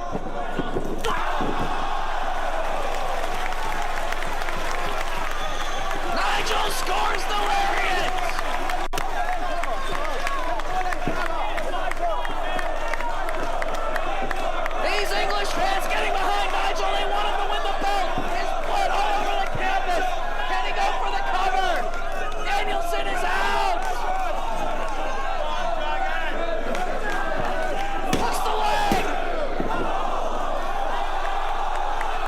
Nigel scores the lariat! These English fans getting behind Nigel. They want him to win the belt. His blood all over the canvas. Can he go for the cover? Danielson is out. Hooks the leg.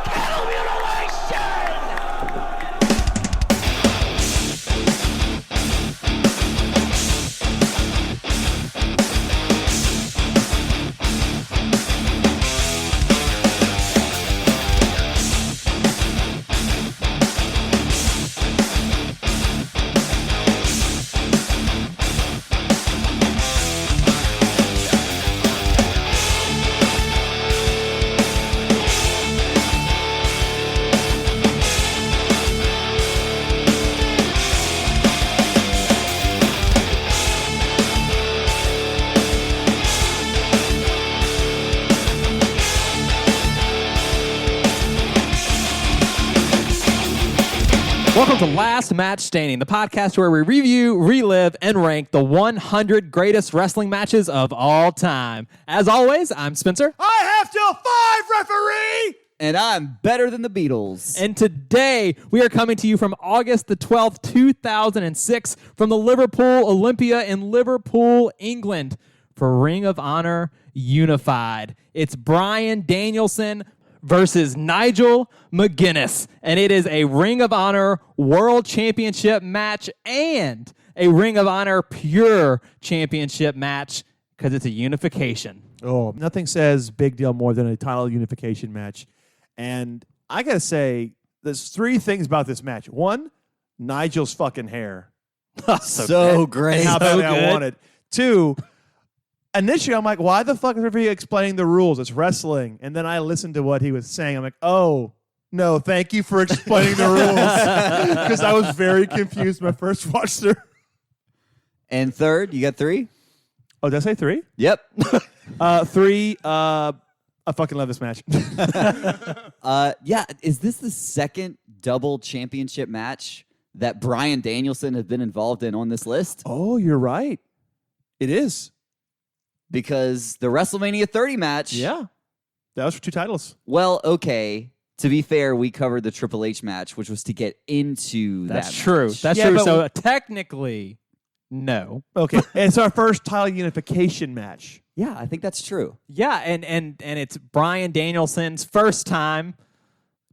Cattle mutilation. Welcome to Last Match Standing, the podcast where we review, relive, and rank the 100 greatest wrestling matches of all time. As always, I'm Spencer. I have till 5, referee! And I'm better than the Beatles. And today, we are coming to you from August the 12th, 2006, from the Liverpool Olympia in Liverpool, England, for Ring of Honor Unified. It's Bryan Danielson versus Nigel McGuinness, and it is a Ring of Honor World Championship match and a Ring of Honor Pure Championship match because it's a unification. Oh, nothing says big deal more than a title unification match. And I got to say, there's 3 things about this match. 1, Nigel's fucking hair. So great. And how So badly I good. want it. 2, initially I'm like, why the fuck is everybody explaining the rules? It's wrestling. And then I listened to what he was saying. I'm like, oh, no, thank you for explaining the rules. Because I was very confused when I first watched it. And third, you got 3? Oh, did I say 3? Yep. 3, I fucking love this match. Yeah, is this the second double championship match that Bryan Danielson has been involved in on this list? Oh, you're right. It is. Because the WrestleMania 30 match... Yeah. That was for 2 titles. Well, okay. To be fair, we covered the Triple H match, which was to get into that That's true. match. That's Yeah, true. but So technically, no. Okay. It's our first title unification match. Yeah, I think that's true. Yeah, and it's Bryan Danielson's first time.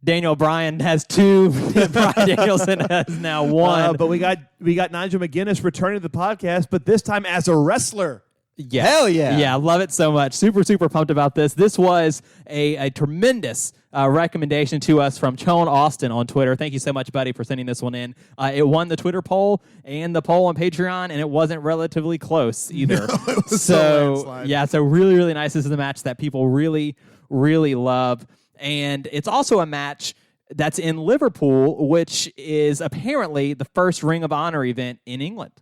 Daniel Bryan has 2. Bryan Danielson has now 1. But we got Nigel McGuinness returning to the podcast, but this time as a wrestler. Yes. Hell yeah. Yeah, love it so much. Super, super pumped about this. This was a tremendous recommendation to us from Chone Austin on Twitter. Thank you so much, buddy, for sending this one in. It won the Twitter poll and the poll on Patreon, and it wasn't relatively close either. No, it was so landslide. yeah, so really, really nice. This is a match that people really, really love. And it's also a match that's in Liverpool, which is apparently the first Ring of Honor event in England.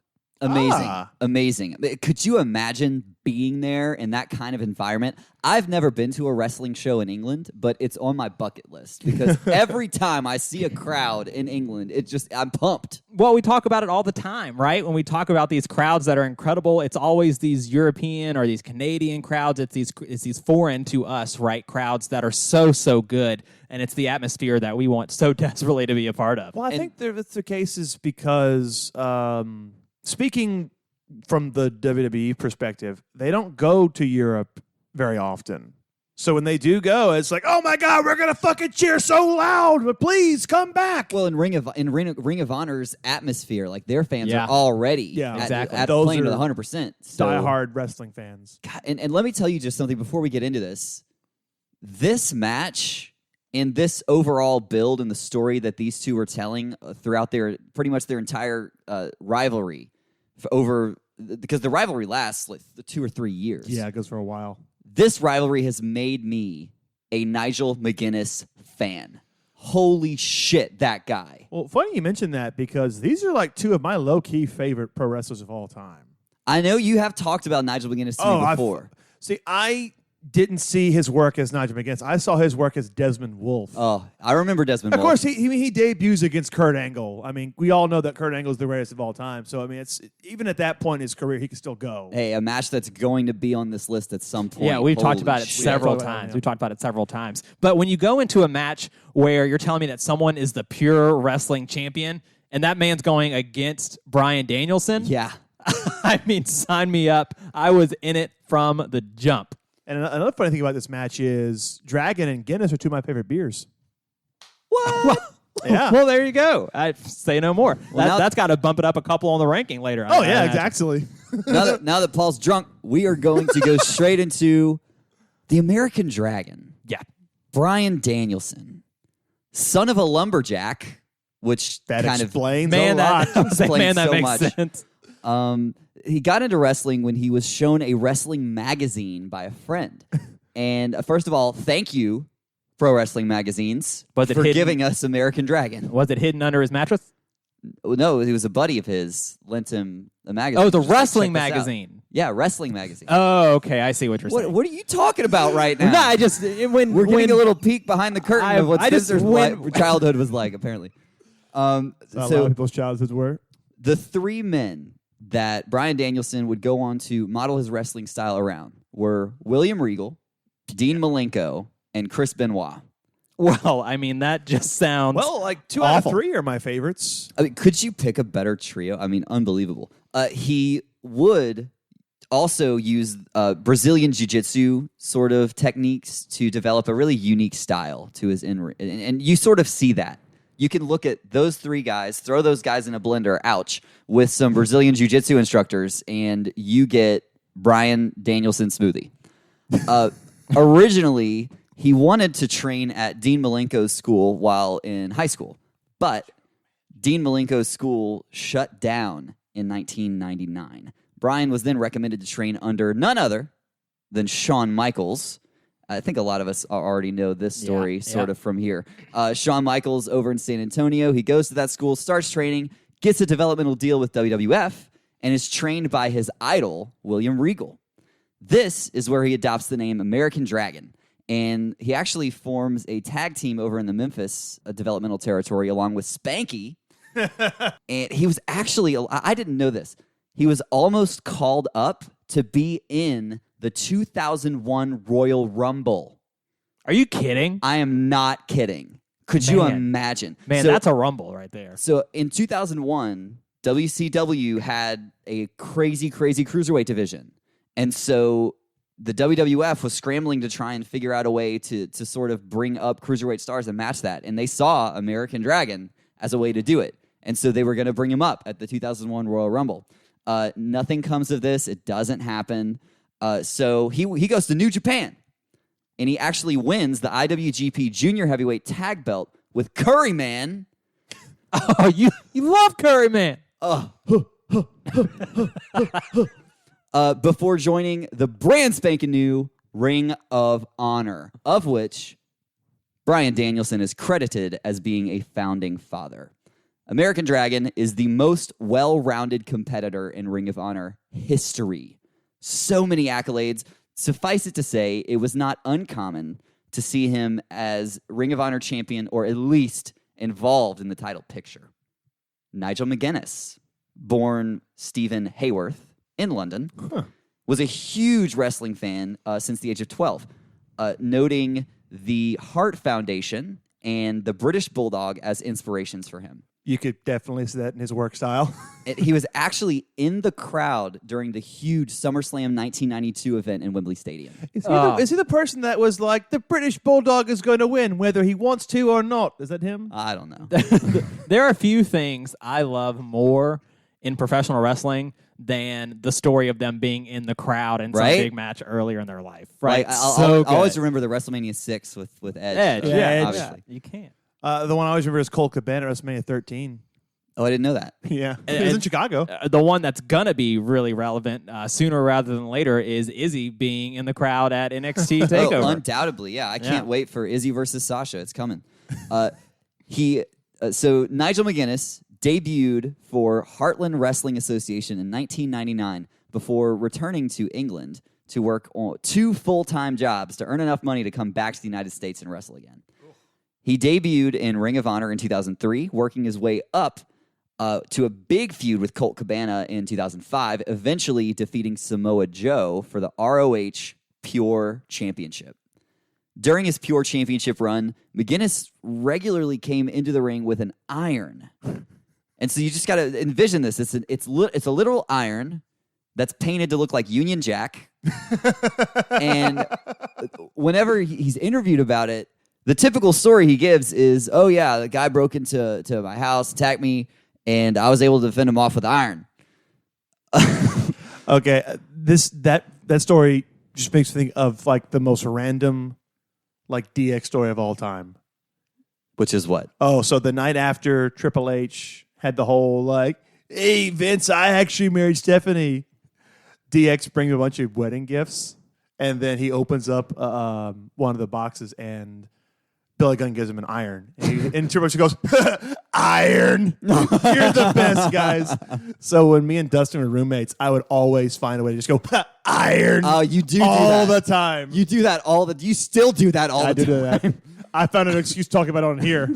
Amazing. Amazing. Could you imagine being there in that kind of environment? I've never been to a wrestling show in England, but it's on my bucket list because every time I see a crowd in England, I'm pumped. Well, we talk about it all the time, right? When we talk about these crowds that are incredible, it's always these European or these Canadian crowds. It's these foreign to us, right? Crowds that are so good, and it's the atmosphere that we want so desperately to be a part of. Well, I think that's the case is because speaking from the WWE perspective, they don't go to Europe very often. So when they do go, it's like, oh my God, we're gonna fucking cheer so loud, but please come back. Well, in Ring of Honor's atmosphere, like their fans Yeah. are already Yeah, exactly. at playing to Those the are 100%. So, diehard wrestling fans. God, and let me tell you just something before we get into this. This match and this overall build and the story that these two are telling throughout their pretty much their entire rivalry because the rivalry lasts like 2 or 3 years. Yeah, it goes for a while. This rivalry has made me a Nigel McGuinness fan. Holy shit, that guy. Well, funny you mentioned that because these are like 2 of my low-key favorite pro wrestlers of all time. I know you have talked about Nigel McGuinness to me before. See, I didn't see his work as Nigel McGuinness. I saw his work as Desmond Wolfe. Oh, I remember Desmond Of Wolfe. course, he debuts against Kurt Angle. I mean, we all know that Kurt Angle is the greatest of all time. So, I mean, it's even at that point in his career, he can still go. Hey, a match that's going to be on this list at some point. Yeah, we've talked Holy about it shit. several talked about it, times. yeah. We've talked about it several times. But when you go into a match where you're telling me that someone is the pure wrestling champion and that man's going against Bryan Danielson, Yeah. I mean, sign me up. I was in it from the jump. And another funny thing about this match is Dragon and Guinness are two of my favorite beers. What? Yeah. Well, there you go. I say no more. Well, That's got to bump it up a couple on the ranking later. Oh, I yeah, imagine. exactly. now that Paul's drunk, we are going to go straight into the American Dragon. Yeah. Bryan Danielson, son of a lumberjack, which That kind of explains Man, a lot. that, I was like, man, Explains that so makes much. sense. He got into wrestling when he was shown a wrestling magazine by a friend. And first of all, thank you, Pro Wrestling Magazines, Was it for hidden? giving us American Dragon. Was it hidden under his mattress? No, it was a buddy of his lent him a magazine. Oh, the Just like, wrestling check this out. magazine. Yeah, wrestling magazine. Oh, okay. I see what you're saying. What are you talking about right now? No, I just when We're getting when, a little peek behind the curtain of what I just- Spencer's when- childhood was like, apparently. A lot So of people's childhoods were. the three men that Bryan Danielson would go on to model his wrestling style around were William Regal, Dean Malenko, and Chris Benoit. Well, I mean that just sounds Well, like 2 out Awful. of 3 are my favorites. I mean, could you pick a better trio? I mean, unbelievable. He would also use Brazilian jiu-jitsu sort of techniques to develop a really unique style to his in-ring. And you sort of see that. You can look at those three guys, throw those guys in a blender, ouch, with some Brazilian jiu-jitsu instructors, and you get Bryan Danielson smoothie. Originally, he wanted to train at Dean Malenko's school while in high school, but Dean Malenko's school shut down in 1999. Bryan was then recommended to train under none other than Shawn Michaels. I think a lot of us already know this story sort of from here. Shawn Michaels over in San Antonio. He goes to that school, starts training, gets a developmental deal with WWF, and is trained by his idol, William Regal. This is where he adopts the name American Dragon. And he actually forms a tag team over in the Memphis developmental territory along with Spanky. And he was actually, I didn't know this, he was almost called up to be in the 2001 Royal Rumble. Are you kidding? I am not kidding. Could you Man. imagine? Man, So- that's a rumble right there. So in 2001, WCW had a crazy cruiserweight division. And so the WWF was scrambling to try and figure out a way to sort of bring up cruiserweight stars and match that. And they saw American Dragon as a way to do it. And so they were going to bring him up at the 2001 Royal Rumble. Nothing comes of this. It doesn't happen. So he goes to New Japan. And he actually wins the IWGP Junior Heavyweight Tag Belt with Curry Man. Oh, you love Curry, man. Before joining the brand spanking new Ring of Honor, of which Bryan Danielson is credited as being a founding father. American Dragon is the most well-rounded competitor in Ring of Honor history. So many accolades. Suffice it to say, it was not uncommon to see him as Ring of Honor champion or at least involved in the title picture. Nigel McGuinness, born Stephen Hayworth in London, was a huge wrestling fan since the age of 12, noting the Hart Foundation and the British Bulldog as inspirations for him. You could definitely see that in his work style. He was actually in the crowd during the huge SummerSlam 1992 event in Wembley Stadium. Is he the person that was like, the British Bulldog is going to win, whether he wants to or not? Is that him? I don't know. There are a few things I love more in professional wrestling than the story of them being in the crowd in some Right? big match earlier in their life. Right? Like, So I always good. remember the WrestleMania 6 with Edge. Edge. though, Yeah, Edge. obviously. You can't. The one I always remember is Cole Cabana at WrestleMania 13. Oh, I didn't know that. Yeah. He was in Chicago. The one that's gonna be really relevant sooner rather than later is Izzy being in the crowd at NXT Oh, Takeover. undoubtedly, yeah. I Yeah. can't wait for Izzy versus Sasha. It's coming. So Nigel McGuinness debuted for Heartland Wrestling Association in 1999 before returning to England to work on 2 full-time jobs to earn enough money to come back to the United States and wrestle again. He debuted in Ring of Honor in 2003, working his way up to a big feud with Colt Cabana in 2005, eventually defeating Samoa Joe for the ROH Pure Championship. During his Pure Championship run, McGuinness regularly came into the ring with an iron. And so you just got to envision this. It's a literal iron that's painted to look like Union Jack. And whenever he's interviewed about it, the typical story he gives is, oh yeah, the guy broke into my house, attacked me, and I was able to fend him off with iron. Okay, that story just makes me think of like the most random like DX story of all time. Which is what? Oh, so the night after Triple H had the whole like, hey Vince, I actually married Stephanie. DX brings a bunch of wedding gifts, and then he opens up one of the boxes, and Billy Gunn gives him an iron. And Triple H goes, iron! You're the best, guys. So when me and Dustin were roommates, I would always find a way to just go, iron! Oh, you do all that. the time. You do that you still do that all the time. I do that. I found an excuse talking about it on here.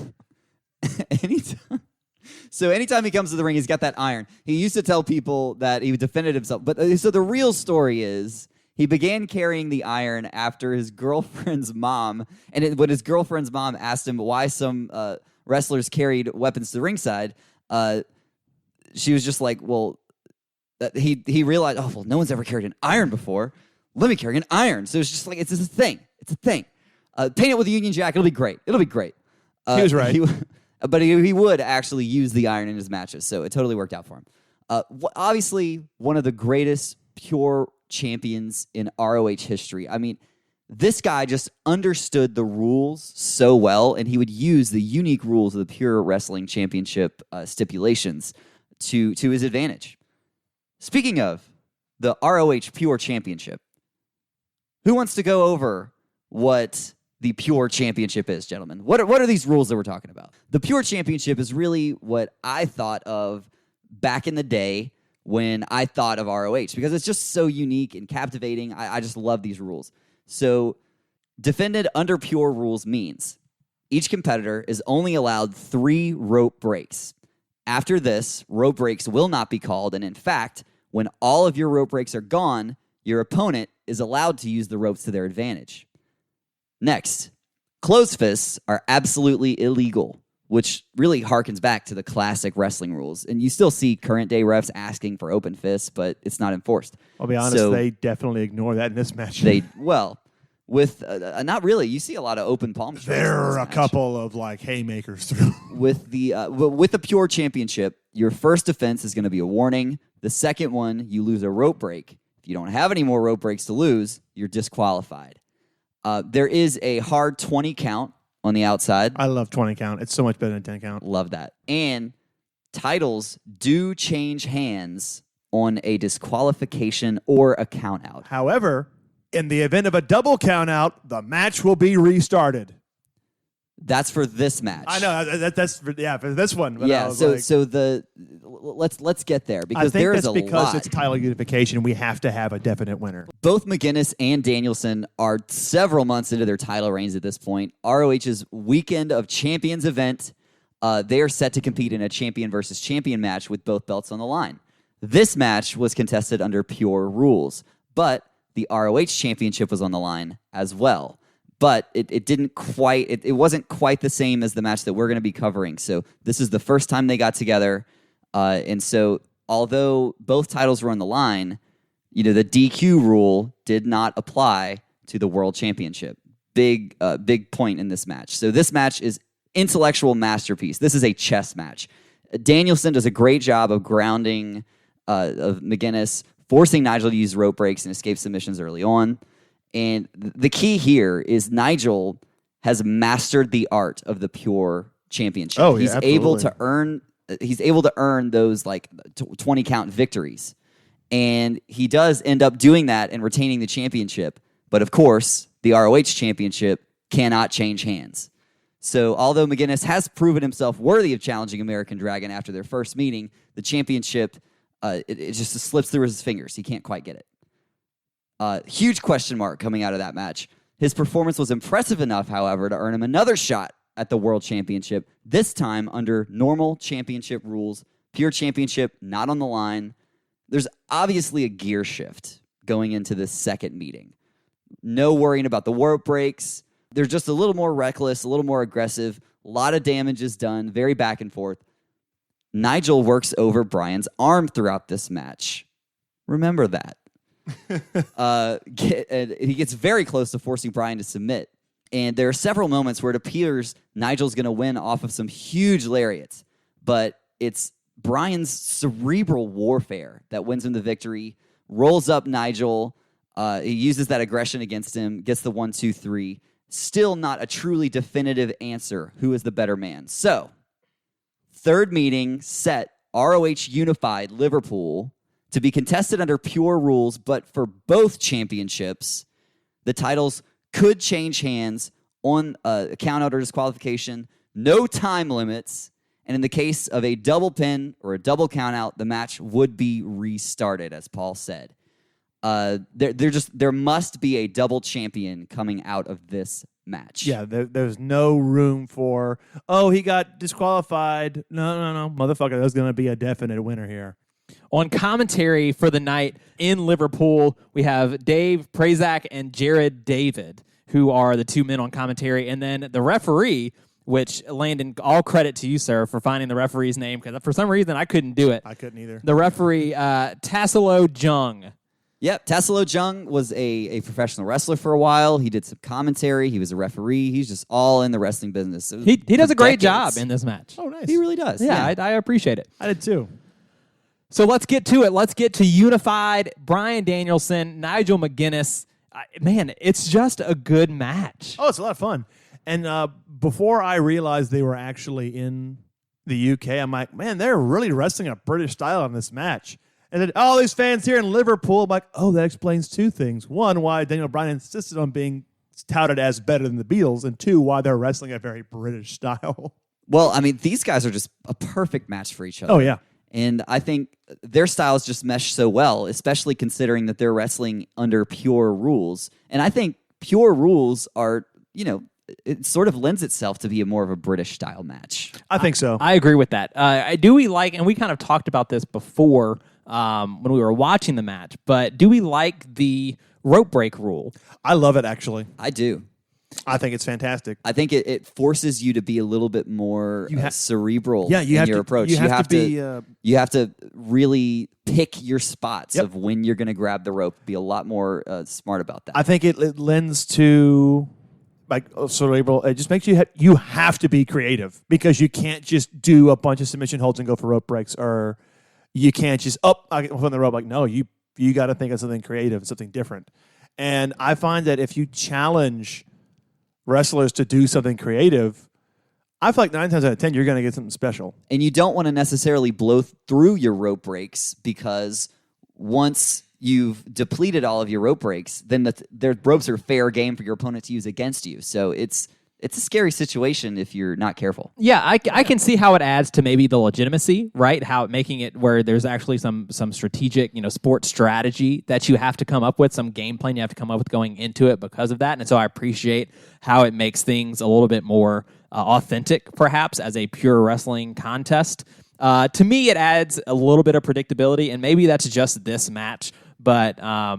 Anytime he comes to the ring, he's got that iron. He used to tell people that he defended himself. But so the real story is he began carrying the iron after his girlfriend's mom. And when his girlfriend's mom asked him why some wrestlers carried weapons to the ringside, she was just like, well, he realized, oh, well, no one's ever carried an iron before. Let me carry an iron. So it's just like, it's just a thing. It's a thing. Paint it with a Union Jack. It'll be great. It'll be great. He was right. But he would actually use the iron in his matches, so it totally worked out for him. Obviously, one of the greatest pure champions in ROH history. I mean, this guy just understood the rules so well, and he would use the unique rules of the Pure Wrestling Championship stipulations to his advantage. Speaking of the ROH Pure Championship, who wants to go over what the Pure Championship is, gentlemen? What are these rules that we're talking about? The Pure Championship is really what I thought of back in the day when I thought of ROH, because it's just so unique and captivating. I just love these rules. So defended under Pure rules means each competitor is only allowed 3 rope breaks. After this, rope breaks will not be called, and in fact, when all of your rope breaks are gone, your opponent is allowed to use the ropes to their advantage. Next, closed fists are absolutely illegal, which really harkens back to the classic wrestling rules. And you still see current day refs asking for open fists, but it's not enforced. I'll be honest, they definitely ignore that in this match. With not really. You see a lot of open palm strikes. There are a couple of like haymakers through. With the Pure Championship, your first defense is going to be a warning. The second one, you lose a rope break. If you don't have any more rope breaks to lose, you're disqualified. There is a hard 20 count on the outside. I love 20 count. It's so much better than 10 count. Love that. And titles do change hands on a disqualification or a count out. However, in the event of a double count out, the match will be restarted. That's for this match. I know that's for this one. But yeah. Let's get there because there is a lot. I think that's because it's title unification. We have to have a definite winner. Both McGuinness and Danielson are several months into their title reigns at this point. ROH's Weekend of Champions event. They are set to compete in a champion versus champion match with both belts on the line. This match was contested under Pure rules, but the ROH championship was on the line as well. But it wasn't quite the same as the match that we're going to be covering. So this is the first time they got together. And so although both titles were on the line, the DQ rule did not apply to the World Championship. Big point in this match. So this match is intellectual masterpiece. This is a chess match. Danielson does a great job of grounding of McGuinness, forcing Nigel to use rope breaks and escape submissions early on. And the key here is Nigel has mastered the art of the Pure Championship. Oh, yeah, he's absolutely. able to earn those like 20 count victories. And he does end up doing that and retaining the championship. But of course, the ROH championship cannot change hands. So although McGuinness has proven himself worthy of challenging American Dragon after their first meeting, the championship, it just slips through his fingers. He can't quite get it. Huge question mark coming out of that match. His performance was impressive enough, however, to earn him another shot at the World Championship, this time under normal championship rules, pure championship, not on the line. There's obviously a gear shift going into this second meeting. No worrying about the rope breaks. They're just a little more reckless, a little more aggressive. A lot of damage is done, very back and forth. Nigel works over Bryan's arm throughout this match. Remember that. He gets very close to forcing Bryan to submit. And there are several moments where it appears Nigel's going to win off of some huge lariats. But it's Bryan's cerebral warfare that wins him the victory, rolls up Nigel. He uses that aggression against him, gets the 1, 2, 3. Still not a truly definitive answer. Who is the better man? So, third meeting set, ROH Unified Liverpool, to be contested under pure rules, but for both championships, the titles could change hands on a count-out or disqualification, no time limits, and in the case of a double pin or a double count-out, the match would be restarted, as Paul said. There must be a double champion coming out of this match. Yeah, there's no room for, he got disqualified. No. Motherfucker, there's going to be a definite winner here. On commentary for the night in Liverpool, we have Dave Prazak and Jared David, who are the two men on commentary. And then the referee, which, Landon, all credit to you, sir, for finding the referee's name, because for some reason I couldn't do it. I couldn't either. The referee, Tassilo Jung. Yep, Tassilo Jung was a professional wrestler for a while. He did some commentary. He was a referee. He's just all in the wrestling business. He does a great job in this match. Oh, nice. He really does. Yeah. I appreciate it. I did too. So let's get to it. Let's get to Unified, Bryan Danielson, Nigel McGuinness. Man, it's just a good match. Oh, it's a lot of fun. And before I realized they were actually in the UK, I'm like, man, they're really wrestling a British style in this match. And then all these fans here in Liverpool, I'm like, that explains two things. One, why Daniel Bryan insisted on being touted as better than the Beatles, and two, why they're wrestling a very British style. Well, I mean, these guys are just a perfect match for each other. Oh, yeah. And I think their styles just mesh so well, especially considering that they're wrestling under pure rules. And I think pure rules are, it sort of lends itself to be more of a British style match. I think so. I agree with that. Do we like, and we kind of talked about this before when we were watching the match, but do we like the rope break rule? I love it, actually. I do. I think it's fantastic. I think it forces you to be a little bit more cerebral in your approach. You have to really pick your spots of when you're going to grab the rope. Be a lot more smart about that. I think it lends to cerebral. It just makes you have to be creative, because you can't just do a bunch of submission holds and go for rope breaks, or you can't just I get on the rope. Like, no, you got to think of something creative, something different. And I find that if you challenge wrestlers to do something creative, I feel like 9 times out of 10 you're going to get something special. And you don't want to necessarily blow through your rope breaks, because once you've depleted all of your rope breaks, then their ropes are fair game for your opponent to use against you. So it's a scary situation if you're not careful. Yeah, I can see how it adds to maybe the legitimacy, right? How making it where there's actually some strategic, sports strategy that you have to come up with, some game plan you have to come up with going into it because of that. And so I appreciate how it makes things a little bit more authentic, perhaps, as a pure wrestling contest. To me, it adds a little bit of predictability, and maybe that's just this match, but I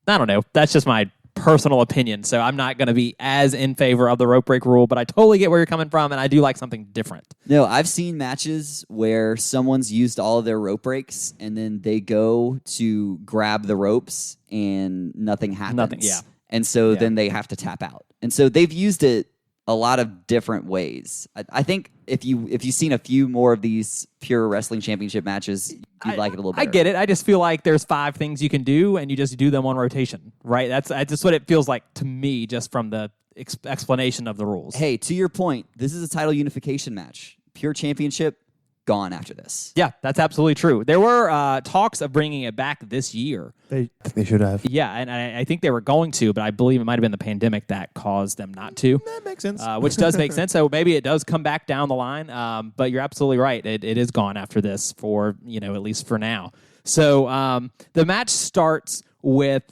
don't know. That's just my personal opinion, so I'm not going to be as in favor of the rope break rule, but I totally get where you're coming from, and I do like something different. No, I've seen matches where someone's used all of their rope breaks, and then they go to grab the ropes, and nothing happens. And so then they have to tap out. And so they've used it a lot of different ways. I think if you've seen a few more of these pure wrestling championship matches, you'd like it a little better. I get it. I just feel like there's 5 things you can do, and you just do them on rotation, right? That's just what it feels like to me, just from the explanation of the rules. Hey, to your point, this is a title unification match. Pure championship, gone after this. Yeah, that's absolutely true. There were talks of bringing it back this year. They should have. Yeah, and I think they were going to, but I believe it might have been the pandemic that caused them not to. That makes sense. Which does make sense. So maybe it does come back down the line. But you're absolutely right. It is gone after this for, at least for now. So the match starts with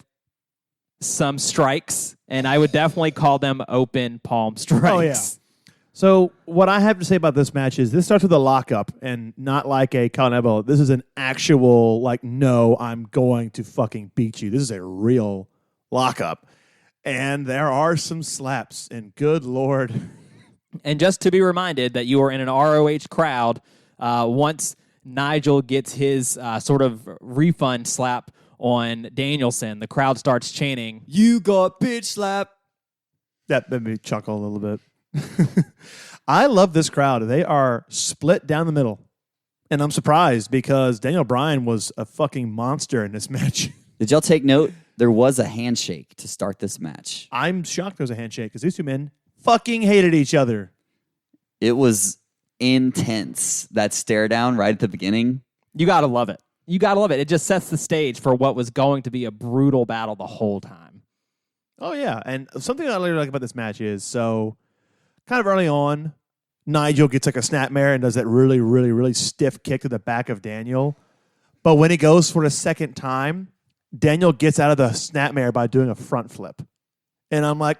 some strikes, and I would definitely call them open palm strikes. Oh, yeah. So what I have to say about this match is this starts with a lockup and not like a count elbow. This is an actual, like, no, I'm going to fucking beat you. This is a real lockup. And there are some slaps, and good Lord. And just to be reminded that you are in an ROH crowd, once Nigel gets his sort of refund slap on Danielson, the crowd starts chanting, "You got bitch slap." That made me chuckle a little bit. I love this crowd. They are split down the middle. And I'm surprised because Daniel Bryan was a fucking monster in this match. Did y'all take note? There was a handshake to start this match. I'm shocked there was a handshake because these two men fucking hated each other. It was intense. That stare down right at the beginning. You got to love it. You got to love it. It just sets the stage for what was going to be a brutal battle the whole time. Oh, yeah. And something I really like about this match is, so kind of early on, Nigel gets like a snapmare and does that really, really, really stiff kick to the back of Daniel. But when he goes for the second time, Daniel gets out of the snapmare by doing a front flip. And I'm like,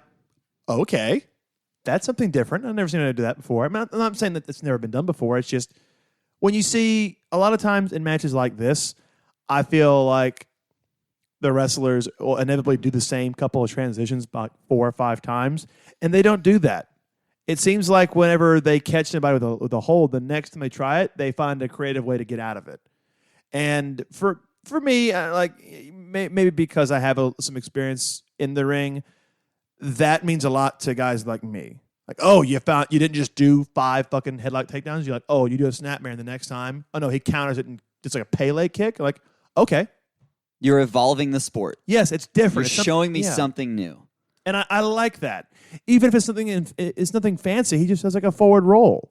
okay, that's something different. I've never seen anyone do that before. I'm not saying that it's never been done before. It's just when you see a lot of times in matches like this, I feel like the wrestlers will inevitably do the same couple of transitions about 4 or 5 times, and they don't do that. It seems like whenever they catch somebody with a hold, the next time they try it, they find a creative way to get out of it. And for me, like maybe because I have some experience in the ring, that means a lot to guys like me. Like, oh, you didn't just do 5 fucking headlock takedowns. You're like, oh, you do a snapmare, and the next time, oh no, he counters it and it's like a Pele kick. Like, okay, you're evolving the sport. Yes, it's different. You're showing me something new, and I like that. Even if it's nothing fancy, he just has like a forward roll.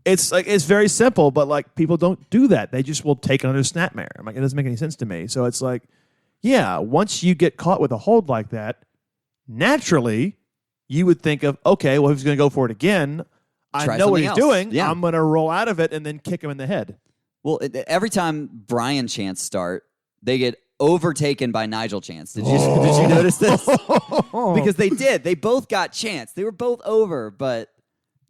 It's very simple, but like people don't do that. They just will take another snapmare. I'm like, it doesn't make any sense to me. So it's like, yeah, once you get caught with a hold like that, naturally you would think of, okay, well, if he's going to go for it again, I know what he's doing. Yeah. I'm going to roll out of it and then kick him in the head. Well, every time Bryan chants start, they get overtaken by Nigel chants. Did you notice this? Because they did. They both got chants. They were both over, but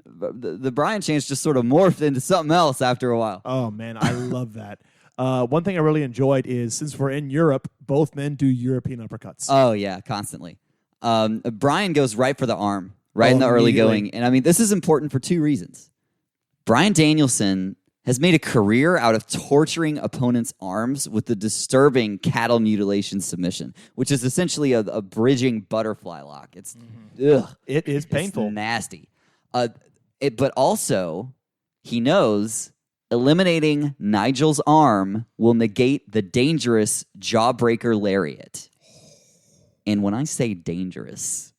the Bryan chants just sort of morphed into something else after a while. Oh, man, I love that. One thing I really enjoyed is since we're in Europe, both men do European uppercuts. Oh, yeah, constantly. Bryan goes right for the arm, right in the early going. And I mean, this is important for 2 reasons. Bryan Danielson has made a career out of torturing opponents' arms with the disturbing cattle mutilation submission, which is essentially a bridging butterfly lock. It's it is painful. It's nasty. But also, he knows eliminating Nigel's arm will negate the dangerous jawbreaker lariat. And when I say dangerous,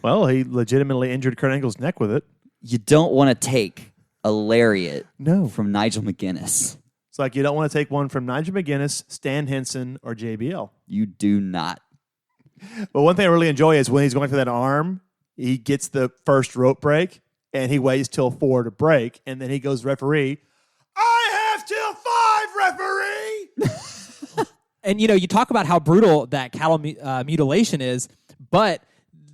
well, he legitimately injured Kurt Angle's neck with it. You don't want to take a lariat No. from Nigel McGuinness. It's like you don't want to take one from Nigel McGuinness, Stan Henson, or JBL. You do not. But one thing I really enjoy is when he's going for that arm, he gets the first rope break, and he waits till 4 to break, and then he goes, referee, I have till 5, referee! And, you know, you talk about how brutal that cattle mutilation is, but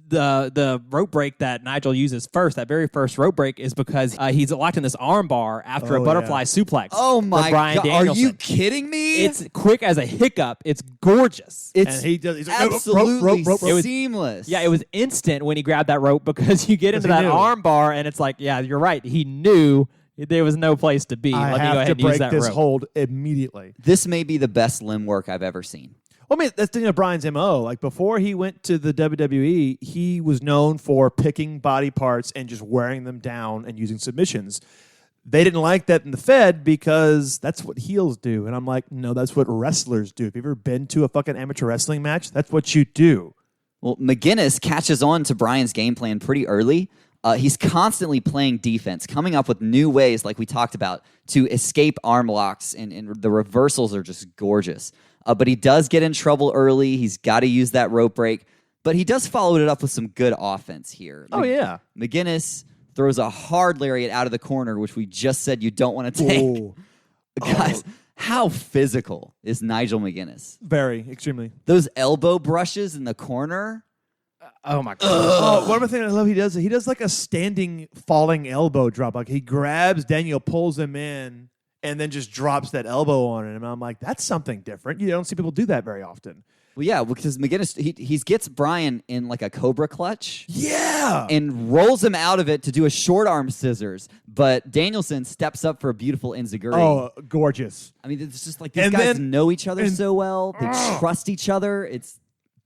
the rope break that Nigel uses first, that very first rope break, is because he's locked in this arm bar after a butterfly suplex. Oh, my Bryan God. Danielson. Are you kidding me? It's quick as a hiccup. It's gorgeous. It's and he's like, absolutely rope. It was seamless. Yeah, it was instant when he grabbed that rope because you get into that arm bar and it's like, yeah, you're right. He knew there was no place to be. I Let me go have ahead to and use break that this rope. hold immediately. This may be the best limb work I've ever seen. Well, I mean, that's Bryan's MO. Like, before he went to the WWE, he was known for picking body parts and just wearing them down and using submissions. They didn't like that in the Fed because that's what heels do. And I'm like, no, that's what wrestlers do. Have you ever been to a fucking amateur wrestling match? That's what you do. Well, McGuinness catches on to Bryan's game plan pretty early. He's constantly playing defense, coming up with new ways, like we talked about, to escape arm locks, and the reversals are just gorgeous. But he does get in trouble early. He's got to use that rope break. But he does follow it up with some good offense here. Oh, yeah. McGuinness throws a hard lariat out of the corner, which we just said you don't want to take. Ooh. Guys, How physical is Nigel McGuinness? Very, extremely. Those elbow brushes in the corner. Oh my god! Oh, one of the things I love he does like a standing falling elbow drop. Like he grabs Daniel, pulls him in, and then just drops that elbow on him. And I'm like, that's something different. You don't see people do that very often. Well, yeah, because McGuinness, he gets Bryan in like a cobra clutch. Yeah. And rolls him out of it to do a short arm scissors. But Danielson steps up for a beautiful enziguri. Oh, gorgeous. I mean, it's just like these And guys then- know each other so well. They trust each other. It's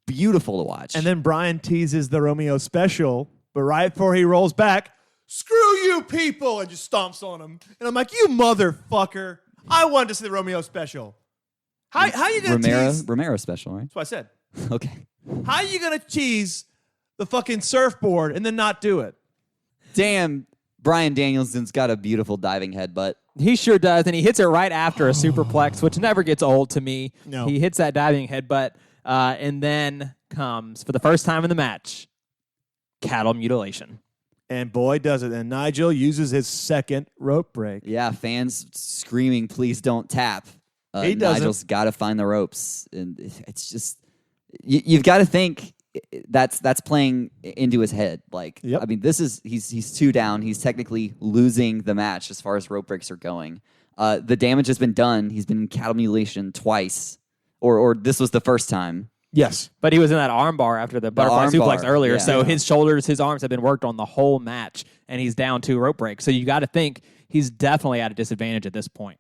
beautiful to watch. And then Bryan teases the Romeo special, but right before he rolls back, screw you people, and just stomps on him. And I'm like, you motherfucker. I wanted to see the Romeo special. How you going to tease? Romero special, right? That's what I said. Okay. How you going to tease the fucking surfboard and then not do it? Damn, Bryan Danielson's got a beautiful diving headbutt. He sure does, and he hits it right after a superplex, which never gets old to me. No. He hits that diving headbutt, and then comes, for the first time in the match, cattle mutilation. And boy, does it. And Nigel uses his second rope break. Yeah, fans screaming, please don't tap. He doesn't. Nigel's got to find the ropes. And it's just, you've got to think that's playing into his head. Like, Yep. I mean, he's 2 down. He's technically losing the match as far as rope breaks are going. The damage has been done. He's been in cattle mutilation twice, or this was the first time. Yes. But he was in that arm bar after the butterfly arm suplex bar, earlier, yeah. so his shoulders, his arms have been worked on the whole match, and he's down 2 rope breaks. So you got to think he's definitely at a disadvantage at this point.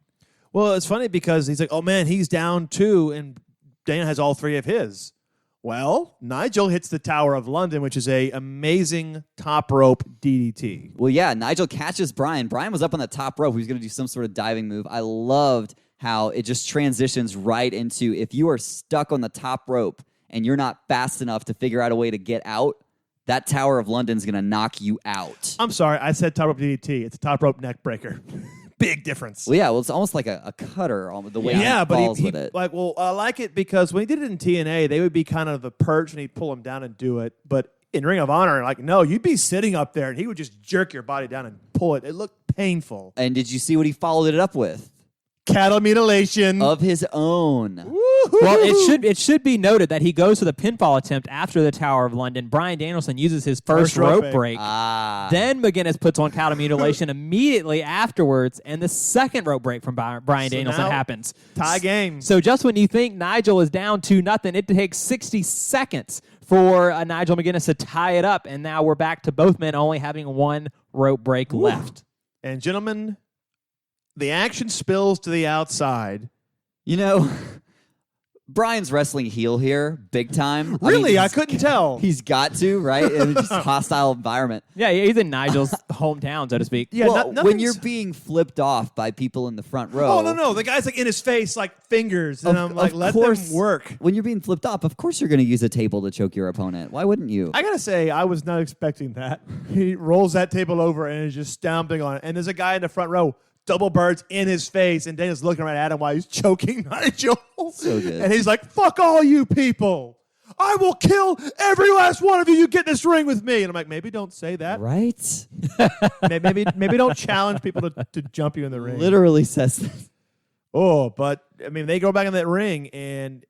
Well, it's funny because he's like, oh, man, he's down 2, and Dana has all 3 of his. Well, Nigel hits the Tower of London, which is a amazing top rope DDT. Well, yeah, Nigel catches Bryan. Bryan was up on the top rope. He was going to do some sort of diving move. I loved how it just transitions right into if you are stuck on the top rope and you're not fast enough to figure out a way to get out, that Tower of London's going to knock you out. I'm sorry, I said top rope DDT. It's a top rope neck breaker. Big difference. Well, yeah, it's almost like a cutter the way he but falls he with it. like, well, I like it because when he did it in TNA, they would be kind of the perch and he'd pull him down and do it. But in Ring of Honor, like, no, you'd be sitting up there and he would just jerk your body down and pull it. It looked painful. And did you see what he followed it up with? Cattle mutilation. Of his own. Well, it should be noted that he goes for the pinfall attempt after the Tower of London. Bryan Danielson uses his first rope break. Then McGuinness puts on cattle mutilation immediately afterwards, and the second rope break from Bryan Danielson now, happens. tie game. So just when you think Nigel is down 2-0, it takes 60 seconds for Nigel McGuinness to tie it up, and now we're back to both men only having 1 rope break left. And gentlemen, the action spills to the outside. You know, Bryan's wrestling heel here, big time. Really? I he's- couldn't tell. He's got to, right? In just a hostile environment. Yeah, he's in Nigel's hometown, so to speak. Yeah, Well, when nothing's- you're being flipped off by people in the front row. Oh, no. The guy's like in his face, like fingers. And I'm like, of let course, them work. When you're being flipped off, of course you're going to use a table to choke your opponent. Why wouldn't you? I got to say, I was not expecting that. He rolls that table over and is just stomping on it. And there's a guy in the front row, double birds in his face, and Dana's looking right at him while he's choking Nigel. So good. And he's like, fuck all you people. I will kill every last one of you. You get in this ring with me. And I'm like, maybe don't say that. Right? Maybe don't challenge people to jump you in the ring. Literally says that. Oh, but, I mean, they go back in that ring, and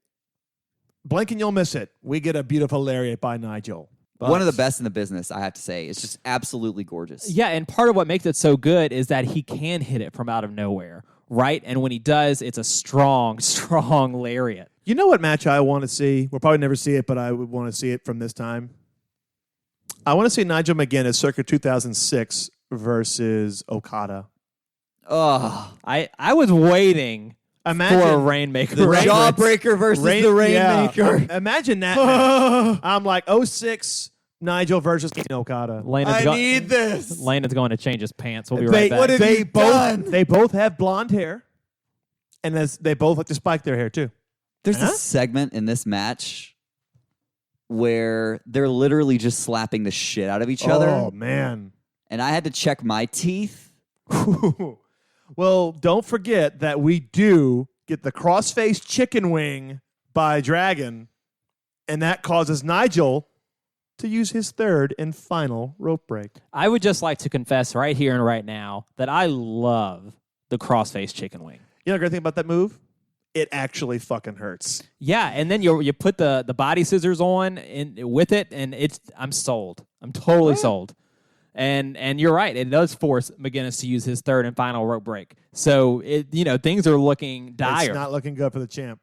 blink and you'll miss it. We get a beautiful lariat by Nigel. But One of the best in the business, I have to say. It's just absolutely gorgeous. Yeah, and part of what makes it so good is that he can hit it from out of nowhere, right? And when he does, it's a strong, strong lariat. You know what match I want to see? We'll probably never see it, but I would want to see it from this time. I want to see Nigel McGuinness circa 2006 versus Okada. Oh, I was waiting Imagine for a Rainmaker. the reference. Jawbreaker versus the Rainmaker. Yeah. Imagine that. match. I'm like 06 Nigel versus Okada. this. Landon's going to change his pants. We'll be right back. What have you done? They both have blonde hair, and they both like to spike their hair too. There's a segment in this match where they're literally just slapping the shit out of each other. Oh man. And I had to check my teeth. Well, don't forget that we do get the cross-faced chicken wing by Dragon, and that causes Nigel to use his third and final rope break. I would just like to confess right here and right now that I love the crossface chicken wing. You know the great thing about that move? It actually fucking hurts. Yeah, and then you put the body scissors on with it, and I'm sold. I'm totally sold. And you're right. It does force McGuinness to use his third and final rope break. So things are looking dire. It's not looking good for the champ.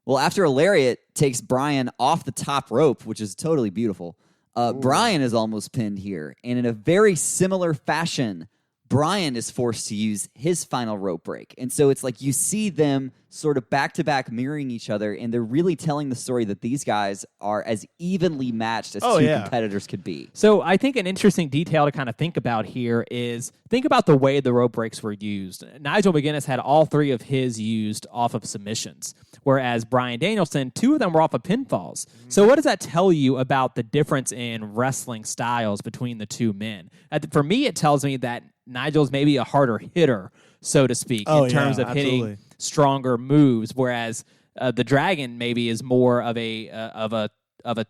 Well, after a lariat takes Bryan off the top rope, which is totally beautiful, Bryan is almost pinned here. And in a very similar fashion, Bryan is forced to use his final rope break. And so it's like you see them sort of back-to-back mirroring each other, and they're really telling the story that these guys are as evenly matched as two competitors could be. So I think an interesting detail to kind of think about here is think about the way the rope breaks were used. Nigel McGuinness had all three of his used off of submissions, whereas Bryan Danielson, two of them were off of pinfalls. So what does that tell you about the difference in wrestling styles between the two men? For me, it tells me that Nigel's maybe a harder hitter, so to speak, in terms of hitting stronger moves, whereas the Dragon maybe is more of a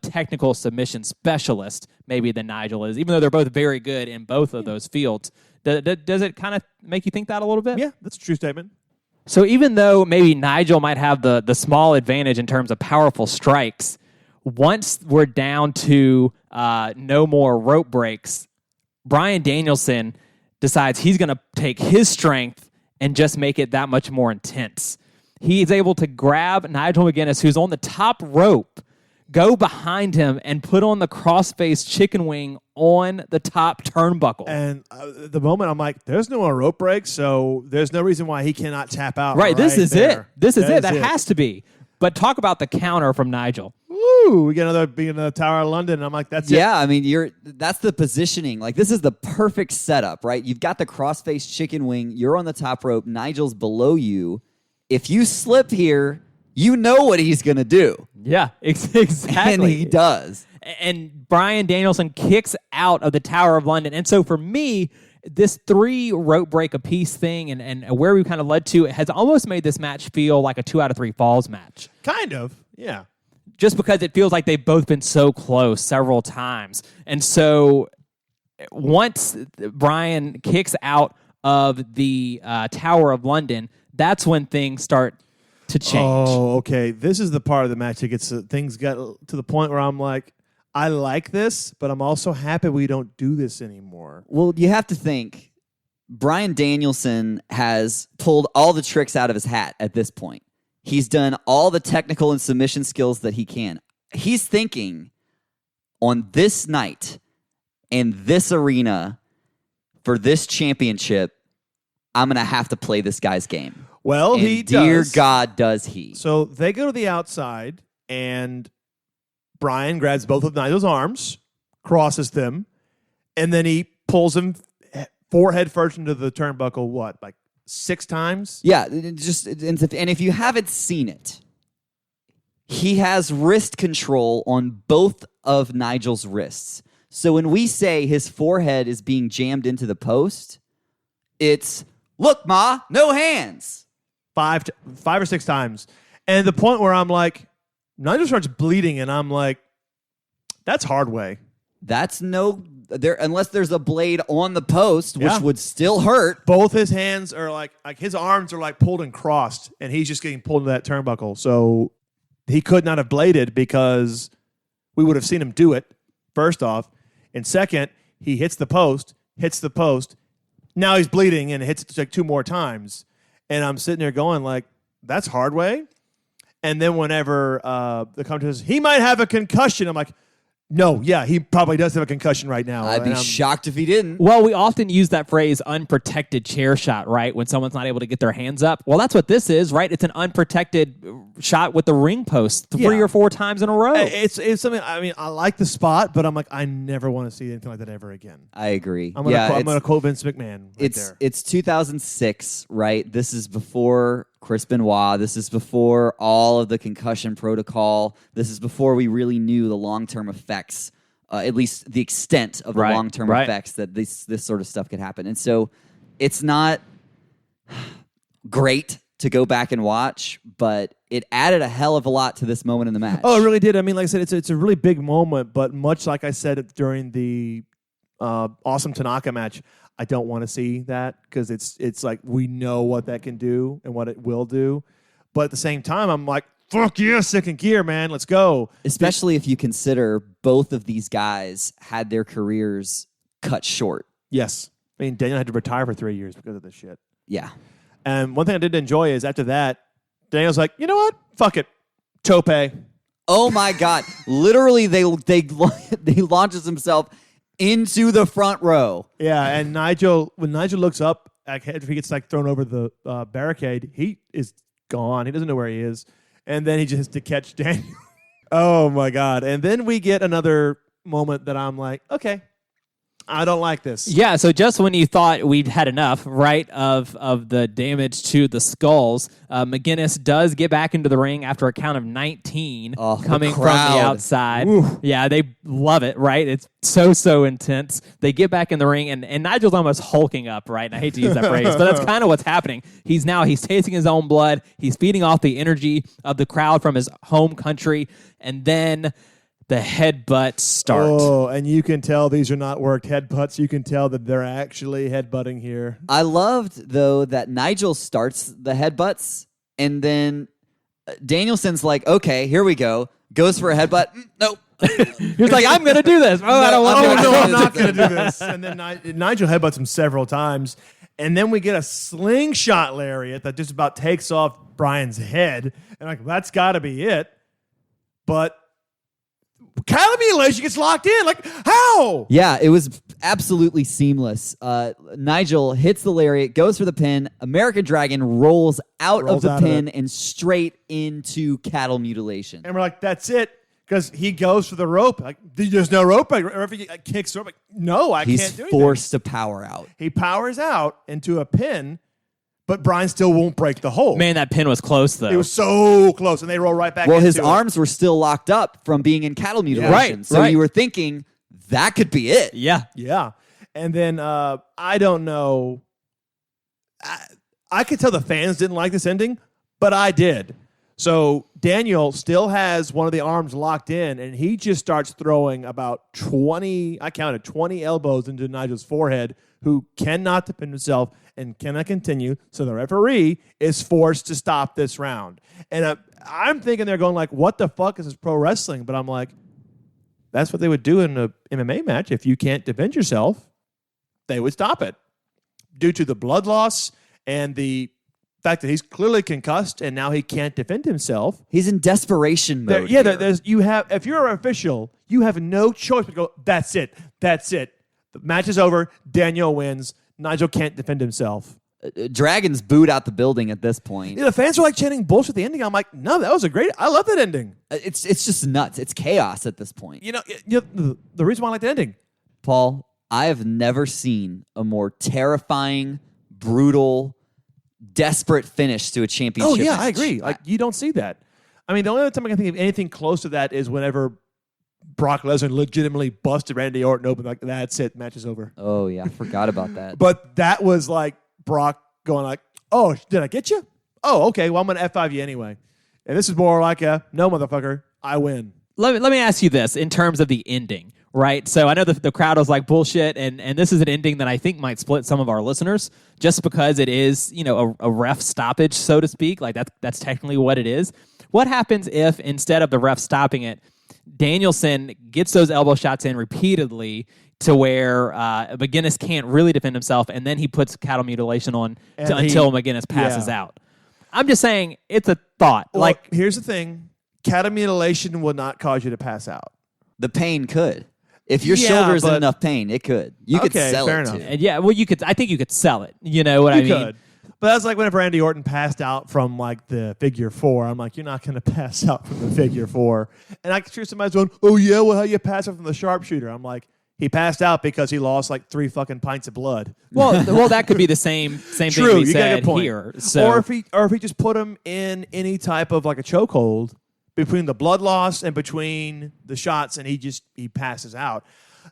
technical submission specialist maybe than Nigel is, even though they're both very good in both of those fields. Does it kind of make you think that a little bit? Yeah, that's a true statement. So even though maybe Nigel might have the small advantage in terms of powerful strikes, once we're down to no more rope breaks, Bryan Danielson decides he's going to take his strength and just make it that much more intense. He's able to grab Nigel McGuinness, who's on the top rope, go behind him, and put on the cross-face chicken wing on the top turnbuckle. And the moment I'm like, there's no more rope break, so there's no reason why he cannot tap out. Right, this is there. it. This is it. That has to be. But talk about the counter from Nigel. Woo! We get another Tower of London, and I'm like, that's it. Yeah, I mean, that's the positioning. Like, this is the perfect setup, right? You've got the crossface chicken wing. You're on the top rope. Nigel's below you. If you slip here, you know what he's going to do. Yeah, exactly. And he does. And Bryan Danielson kicks out of the Tower of London. And so for me, this 3 rope break apiece thing and where we kind of led to, it has almost made this match feel like a 2 out of 3 falls match. Kind of, yeah. Just because it feels like they've both been so close several times. And so once Bryan kicks out of the Tower of London, that's when things start to change. Oh, okay. This is the part of the match that gets things got to the point where I'm like, I like this, but I'm also happy we don't do this anymore. Well, you have to think, Bryan Danielson has pulled all the tricks out of his hat at this point. He's done all the technical and submission skills that he can. He's thinking, on this night, in this arena, for this championship, I'm going to have to play this guy's game. Well, and he dear does. God, does he. So they go to the outside, and Bryan grabs both of Nigel's arms, crosses them, and then he pulls him forehead first into the turnbuckle, like 6 times? Yeah, and if you haven't seen it, he has wrist control on both of Nigel's wrists. So when we say his forehead is being jammed into the post, it's, look, Ma, no hands. 5 or 6 times. And the point where I'm like, Nigel starts bleeding, and I'm like, that's hard way. That's unless there's a blade on the post, which would still hurt. Both his hands are like his arms are like pulled and crossed, and he's just getting pulled into that turnbuckle. So he could not have bladed because we would have seen him do it, first off. And second, he hits the post. Now he's bleeding and hits it like 2 more times. And I'm sitting there going like, that's hard way. And then whenever the commentator says, he might have a concussion, I'm like, no, yeah, he probably does have a concussion right now. I'd be shocked if he didn't. Well, we often use that phrase unprotected chair shot, right? When someone's not able to get their hands up. Well, that's what this is, right? It's an unprotected shot with the ring post 3 or 4 times in a row. It's something, I mean, I like the spot, but I'm like, I never want to see anything like that ever again. I agree. I'm going to quote Vince McMahon there. It's 2006, right? This is before Chris Benoit. This is before all of the concussion protocol. This is before we really knew the long-term effects, at least the extent of the long-term effects that this sort of stuff could happen. And so it's not great to go back and watch, but it added a hell of a lot to this moment in the match. Oh, it really did. I mean, like I said, it's a really big moment, but much like I said during the Awesome Tanaka match. I don't want to see that because it's like we know what that can do and what it will do. But at the same time, I'm like, fuck yeah, second gear, man. Let's go. Especially if you consider both of these guys had their careers cut short. Yes. I mean, Daniel had to retire for 3 years because of this shit. Yeah. And one thing I did enjoy is after that, Daniel's like, you know what? Fuck it. Tope. Oh my God! Literally, they launches himself into the front row. Yeah, and when Nigel looks up, after he gets like thrown over the barricade, he is gone. He doesn't know where he is, and then he just has to catch Daniel. Oh my God! And then we get another moment that I'm like, okay, I don't like this. Yeah, so just when you thought we'd had enough, right, of the damage to the skulls, McGuinness does get back into the ring after a count of 19 coming from the outside. Oof. Yeah, they love it, right? It's so intense. They get back in the ring, and Nigel's almost hulking up, right? And I hate to use that phrase, but that's kind of what's happening. He's tasting his own blood. He's feeding off the energy of the crowd from his home country, and then the headbutts start. Oh, and you can tell these are not worked headbutts. You can tell that they're actually headbutting here. I loved, though, that Nigel starts the headbutts, and then Danielson's like, okay, here we go. Goes for a headbutt. Nope. He's like, I'm going to do this. I don't want to. I'm not going to do this. And then Nigel headbutts him several times. And then we get a slingshot lariat that just about takes off Bryan's head. And like, that's got to be it. But Kylie Mutilation gets locked in. Like, how? Yeah, it was absolutely seamless. Nigel hits the lariat, goes for the pin. American Dragon rolls out of the pin and straight into cattle mutilation. And we're like, that's it. Because he goes for the rope. Like, there's no rope. Or if he kicks the rope, like, no, I can't do anything. He's forced to power out. He powers out into a pin, but Bryan still won't break the hold. Man, that pin was close, though. It was so close, and they roll right back Well, into his it. arms were still locked up from being in cattle mutilation. Right, so right. you were thinking, that could be it. Yeah. Yeah. And then I don't know. I could tell the fans didn't like this ending, but I did. So Daniel still has one of the arms locked in, and he just starts throwing about 20, I counted 20 elbows into Nigel's forehead, who cannot defend himself and cannot continue. So the referee is forced to stop this round. And I'm thinking they're going like, what the fuck is this pro wrestling? But I'm like, that's what they would do in an MMA match. If you can't defend yourself, they would stop it. Due to the blood loss and the fact that he's clearly concussed and now he can't defend himself. He's in desperation mode. If you're an official, you have no choice but to go, that's it. The match is over. Daniel wins. Nigel can't defend himself. Dragon's booed out the building at this point. Yeah, the fans were like chanting bullshit at the ending. I'm like, no, that was I love that ending. It's just nuts. It's chaos at this point. The reason why I like the ending. Paul, I have never seen a more terrifying, brutal, desperate finish to a championship Oh, yeah, match. I agree. Like, you don't see that. I mean, the only other time I can think of anything close to that is whenever Brock Lesnar legitimately busted Randy Orton open. Like, that's it. Match is over. Oh, yeah. I forgot about that. But that was like Brock going like, oh, did I get you? Oh, okay. Well, I'm going to F5 you anyway. And this is more like a, no, motherfucker, I win. Let me ask you this in terms of the ending, right? So I know the crowd was like bullshit, and this is an ending that I think might split some of our listeners just because it is, a ref stoppage, so to speak. Like that's technically what it is. What happens if instead of the ref stopping it, Danielson gets those elbow shots in repeatedly to where McGuinness can't really defend himself, and then he puts cattle mutilation on until McGuinness passes out? I'm just saying it's a thought. Well, like, here's the thing. Cattle mutilation will not cause you to pass out. The pain could. If your shoulder's in enough pain, it could. You could sell fair it enough. too. And yeah, well, I think you could sell it. You know what I mean? Could. But that's like whenever Randy Orton passed out from like the figure four. I'm like, you're not going to pass out from the figure four. And I can hear somebody going, oh yeah, well, how you pass out from the sharpshooter? I'm like, he passed out because he lost like 3 fucking pints of blood. Well, that could be the same True, thing we you got a said good point. here. So, or if he just put him in any type of like a chokehold between the blood loss and between the shots, and he passes out.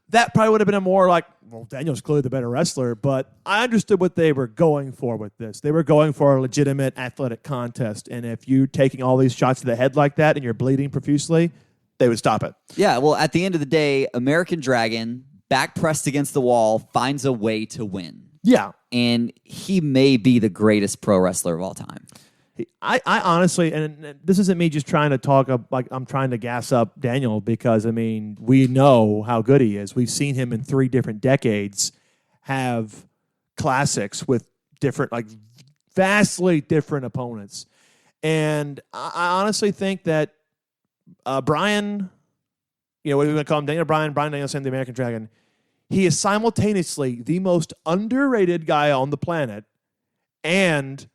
That probably would have been a more like, well, Daniel's clearly the better wrestler, but I understood what they were going for with this. They were going for a legitimate athletic contest, and if you're taking all these shots to the head like that and you're bleeding profusely, they would stop it. Yeah, well, at the end of the day, American Dragon back pressed against the wall, finds a way to win. Yeah. And he may be the greatest pro wrestler of all time. I honestly, and this isn't me just trying to talk up, like I'm trying to gas up Daniel, because, I mean, we know how good he is. We've seen him in 3 different decades have classics with different, like, vastly different opponents. And I honestly think that Bryan, what are we going to call him? Bryan Danielson, the American Dragon. He is simultaneously the most underrated guy on the planet and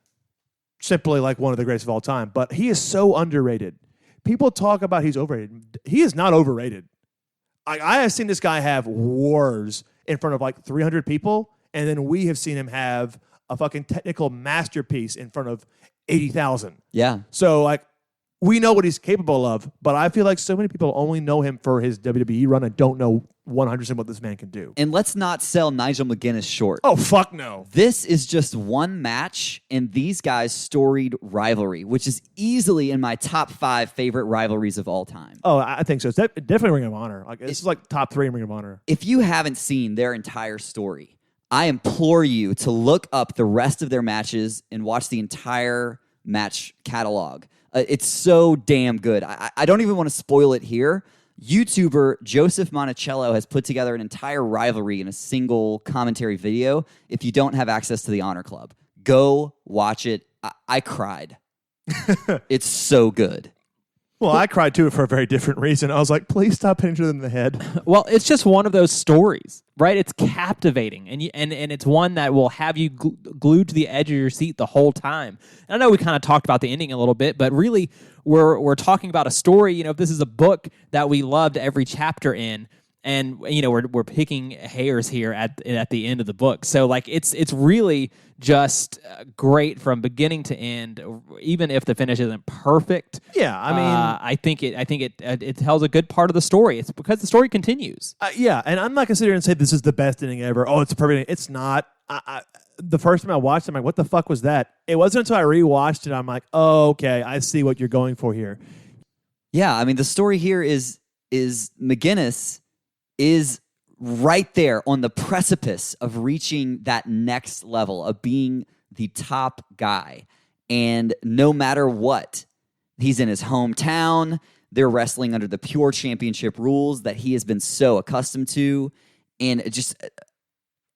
simply like one of the greatest of all time. But he is so underrated. People talk about he's overrated. He is not overrated. I have seen this guy have wars in front of like 300 people, and then we have seen him have a fucking technical masterpiece in front of 80,000. Yeah. So, like, we know what he's capable of, but I feel like so many people only know him for his WWE run and don't know 100% what this man can do. And let's not sell Nigel McGuinness short. Oh, fuck no. This is just one match in these guys' storied rivalry, which is easily in my top 5 favorite rivalries of all time. Oh, I think so. It's definitely Ring of Honor. Like, this is like top 3 in Ring of Honor. If you haven't seen their entire story, I implore you to look up the rest of their matches and watch the entire match catalog. It's so damn good. I don't even want to spoil it here. YouTuber Joseph Monticello has put together an entire rivalry in a single commentary video. If you don't have access to the Honor Club, go watch it. I cried. It's so good. Well, I cried too for a very different reason. I was like, please stop hitting them in the head. Well, it's just one of those stories, right? It's captivating, and it's one that will have you glued to the edge of your seat the whole time. And I know we kind of talked about the ending a little bit, but really, we're talking about a story. If this is a book that we loved every chapter in, and we're picking hairs here at the end of the book. So like it's really just great from beginning to end, even if the finish isn't perfect. Yeah, I mean, I think it tells a good part of the story. It's because the story continues. Yeah, and I'm not going to sit here and say this is the best ending ever. Oh, it's a perfect ending. It's not. The first time I watched it, I'm like, what the fuck was that? It wasn't until I rewatched it, I'm like, oh, okay, I see what you're going for here. Yeah, I mean, the story here is McGuinness is right there on the precipice of reaching that next level of being the top guy. And no matter what, he's in his hometown. They're wrestling under the pure championship rules that he has been so accustomed to. And just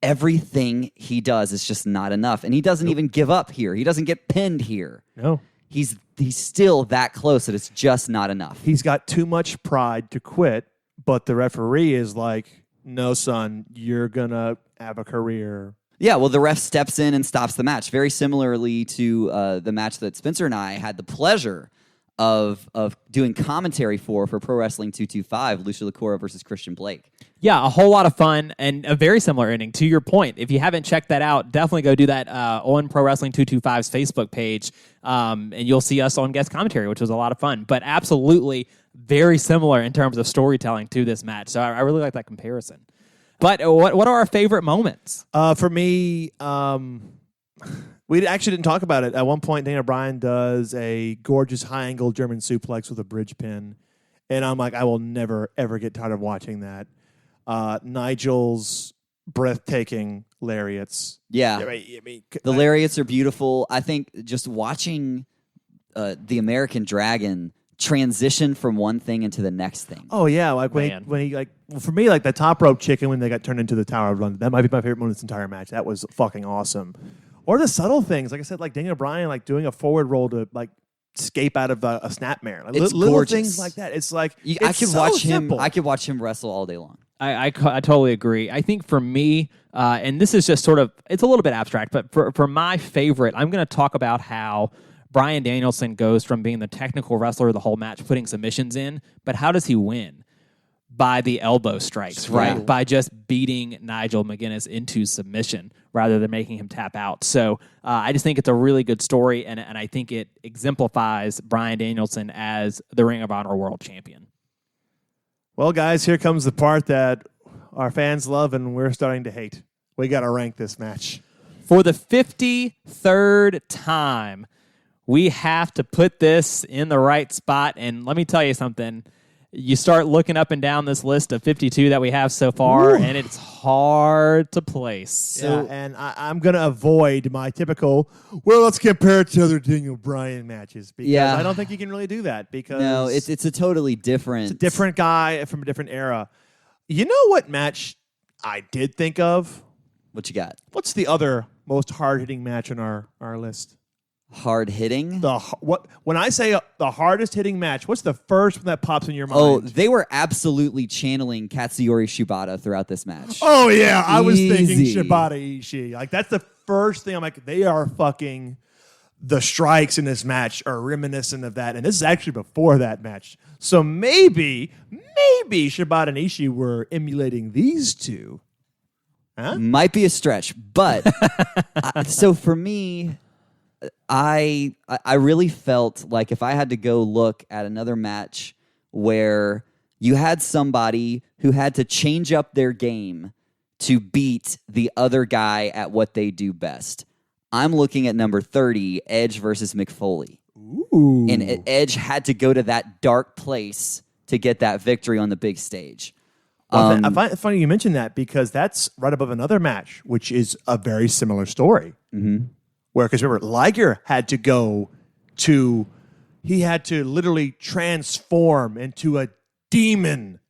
everything he does is just not enough. And he doesn't even give up here. He doesn't get pinned here. No. He's still that close that it's just not enough. He's got too much pride to quit, but the referee is like, no, son, you're going to have a career. Yeah, well, the ref steps in and stops the match, very similarly to the match that Spencer and I had the pleasure of doing commentary for Pro Wrestling 225, Lucia LaCoura versus Christian Blake. Yeah, a whole lot of fun and a very similar ending. To your point, if you haven't checked that out, definitely go do that on Pro Wrestling 225's Facebook page, and you'll see us on guest commentary, which was a lot of fun. But absolutely very similar in terms of storytelling to this match. So I really like that comparison. But what are our favorite moments? For me, we actually didn't talk about it. At one point, Daniel Bryan does a gorgeous high-angle German suplex with a bridge pin. And I'm like, I will never, ever get tired of watching that. Nigel's breathtaking lariats. Yeah. I mean, the lariats are beautiful. I think just watching the American Dragon transition from one thing into the next thing. Oh, yeah. Like when he like, well, for me, like the top rope chicken when they got turned into the Tower of London, that might be my favorite moment of this entire match. That was fucking awesome. Or the subtle things. Like I said, like Daniel Bryan, like doing a forward roll to like escape out of a snapmare. Like it's little gorgeous. things like that. It's like, I could watch him. simple. I could watch him wrestle all day long. I totally agree. I think for me, and this is just sort of, it's a little bit abstract, but for my favorite, I'm going to talk about how Bryan Danielson goes from being the technical wrestler the whole match, putting submissions in, but how does he win? By the elbow strikes, right? By just beating Nigel McGuinness into submission rather than making him tap out. So I just think it's a really good story, and I think it exemplifies Bryan Danielson as the Ring of Honor World Champion. Well, guys, here comes the part that our fans love and we're starting to hate. We got to rank this match. For the 53rd time, we have to put this in the right spot. And let me tell you something. you start looking up and down this list of 52 that we have so far, and it's hard to place. So, and I'm going to avoid my typical, well, let's compare it to other Daniel Bryan matches, because I don't think you can really do that, because No, it's a totally different... It's a different guy from a different era. You know what match I did think of? What you got? What's the other most hard-hitting match on our list? Hard-hitting? When I say the hardest-hitting match, what's the first one that pops in your mind? Oh, they were absolutely channeling Katsuyori Shibata throughout this match. Oh, yeah. I was thinking Easy. Shibata Ishii. Like, that's the first thing I'm like, they are fucking... The strikes in this match are reminiscent of that. And this is actually before that match. So maybe Shibata and Ishii were emulating these two. Huh? Might be a stretch, but so for me, I really felt like if I had to go look at another match where you had somebody who had to change up their game to beat the other guy at what they do best, I'm looking at number 30, Edge versus Mick Foley. Ooh. And Edge had to go to that dark place to get that victory on the big stage. Well, I find it funny you mentioned that, because that's right above another match, which is a very similar story. Mm-hmm. Where, because remember, Liger had to go to, he had to literally transform into a demon.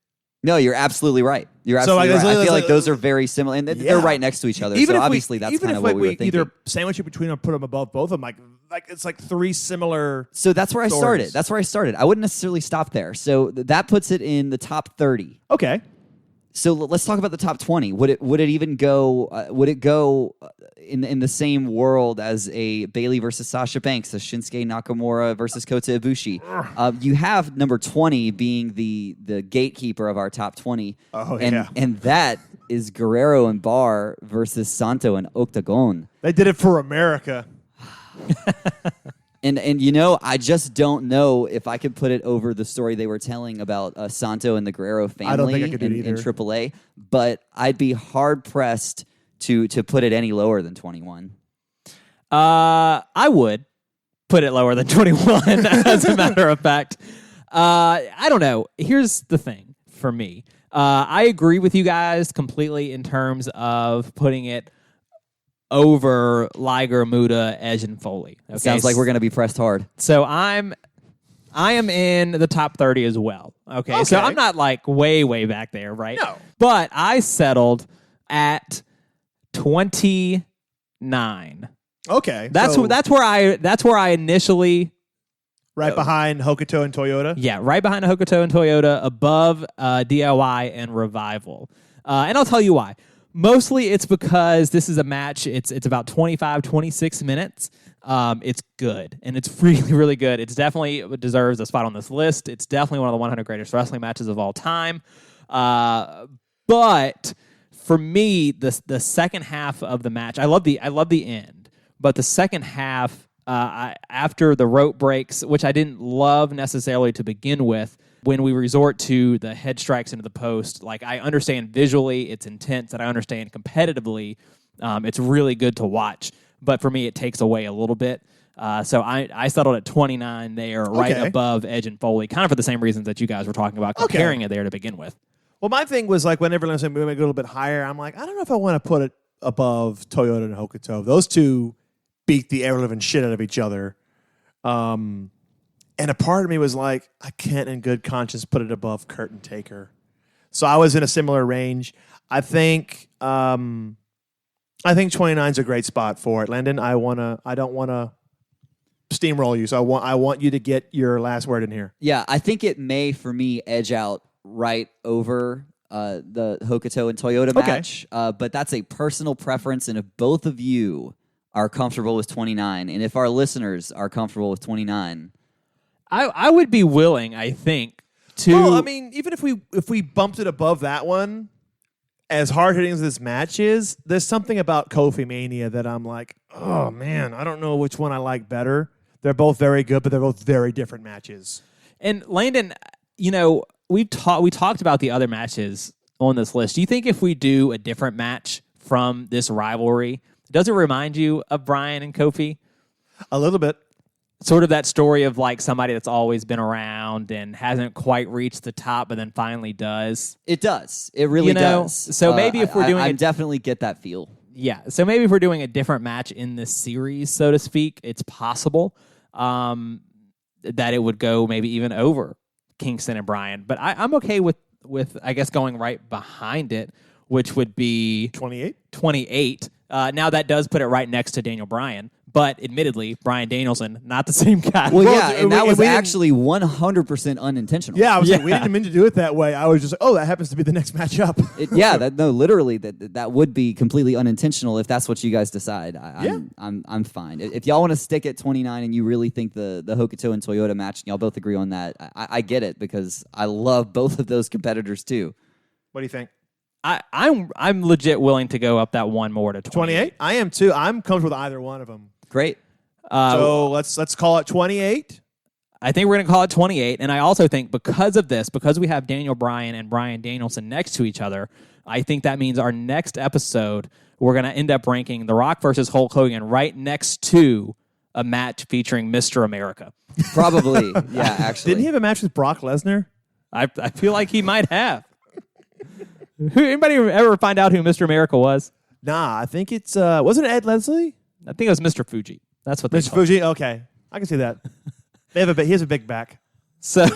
No, you're absolutely right. You're absolutely right. I feel like those are very similar, and they're right next to each other. So obviously, that's kind of what we were thinking. Either sandwich it between them or put them above both of them, like it's like three similar. So that's where stories. I started. I wouldn't necessarily stop there. So that puts it in the top 30. Okay. So let's talk about the top 20. Would it even go? Would it go in the same world as a Bayley versus Sasha Banks, a Shinsuke Nakamura versus Kota Ibushi? You have number 20 being the gatekeeper of our top 20. Oh, and that is Guerrero and Barr versus Santo and Octagon. They did it for America. And you know, I just don't know if I could put it over the story they were telling about Santo and the Guerrero family I don't think I could do it in either. AAA, but I'd be hard-pressed to put it any lower than 21. I would put it lower than 21, as a matter of fact. I don't know. Here's the thing for me. I agree with you guys completely in terms of putting it over Liger, Muta, Edge, and Foley. Okay? Sounds like we're going to be pressed hard. So I am in the top 30 as well. Okay. So I'm not like way back there, right? No. But I settled at 29. Okay. That's so where I initially right behind Hokuto and Toyota. right behind Hokuto and Toyota, above DIY and Revival. And I'll tell you why. Mostly it's because this is a match. It's about 25, 26 minutes. It's good, and it's really, really good. It's definitely deserves a spot on this list. It's definitely one of the 100 greatest wrestling matches of all time. But for me, the second half of the match, I love the end, but the second half, after the rope breaks, which I didn't love necessarily to begin with, when we resort to the head strikes into the post, like I understand visually it's intense, and I understand competitively it's really good to watch. But for me, it takes away a little bit. So I settled at 29 there, right above Edge and Foley, kind of for the same reasons that you guys were talking about, comparing it there to begin with. Well, my thing was like whenever I'm saying we make it a little bit higher, I'm like, I don't know if I want to put it above Toyota and Hokuto. Those two beat the ever living shit out of each other. And a part of me was like, I can't in good conscience put it above Kurt and Taker. So I was in a similar range. I think 29 is a great spot for it. Landon, I don't wanna steamroll you. So I want you to get your last word in here. Yeah, I think it may for me edge out right over the Hokuto and Toyota match. But that's a personal preference, and if both of you are comfortable with 29, and if our listeners are comfortable with 29, I would be willing, I think, to... Well, I mean, even if we bumped it above that one, as hard-hitting as this match is, there's something about Kofi Mania that I'm like, oh, man, I don't know which one I like better. They're both very good, but they're both very different matches. And Landon, you know, we talked about the other matches on this list. Do you think if we do a different match from this rivalry, does it remind you of Bryan and Kofi? A little bit. sort of that story of like somebody that's always been around and hasn't quite reached the top, but then finally does. It does. It really does. So maybe if we're doing I it, definitely get that feel. yeah. So maybe if we're doing a different match in this series, so to speak, it's possible that it would go maybe even over Kingston and Bryan. But I'm okay with I guess going right behind it, which would be 28. Now that does put it right next to Daniel Bryan. But admittedly, Bryan Danielson, not the same guy. Well, yeah, and that was we didn't- actually 100% unintentional. Yeah, I was like, we Yeah. didn't mean to do it that way. I was just like, oh, that happens to be the next matchup. Literally, that would be completely unintentional if that's what you guys decide. I'm fine. If y'all want to stick at 29 and you really think the Hokuto and Toyota match, and y'all both agree on that, I get it because I love both of those competitors too. What do you think? I'm legit willing to go up that one more to 28? I am too. I'm comfortable with either one of them. Great. So let's call it 28. I think we're going to call it 28. And I also think because of this, because we have Daniel Bryan and Bryan Danielson next to each other, I think that means our next episode, we're going to end up ranking The Rock versus Hulk Hogan right next to a match featuring Mr. America. Probably. Yeah, actually. Didn't he have a match with Brock Lesnar? I feel like he might have. Anybody ever find out who Mr. America was? Nah, I think it's wasn't it Ed Leslie? I think it was Mr. Fuji. That's what they Mr. call it. Fuji? Okay. I can see that. He has a big back. So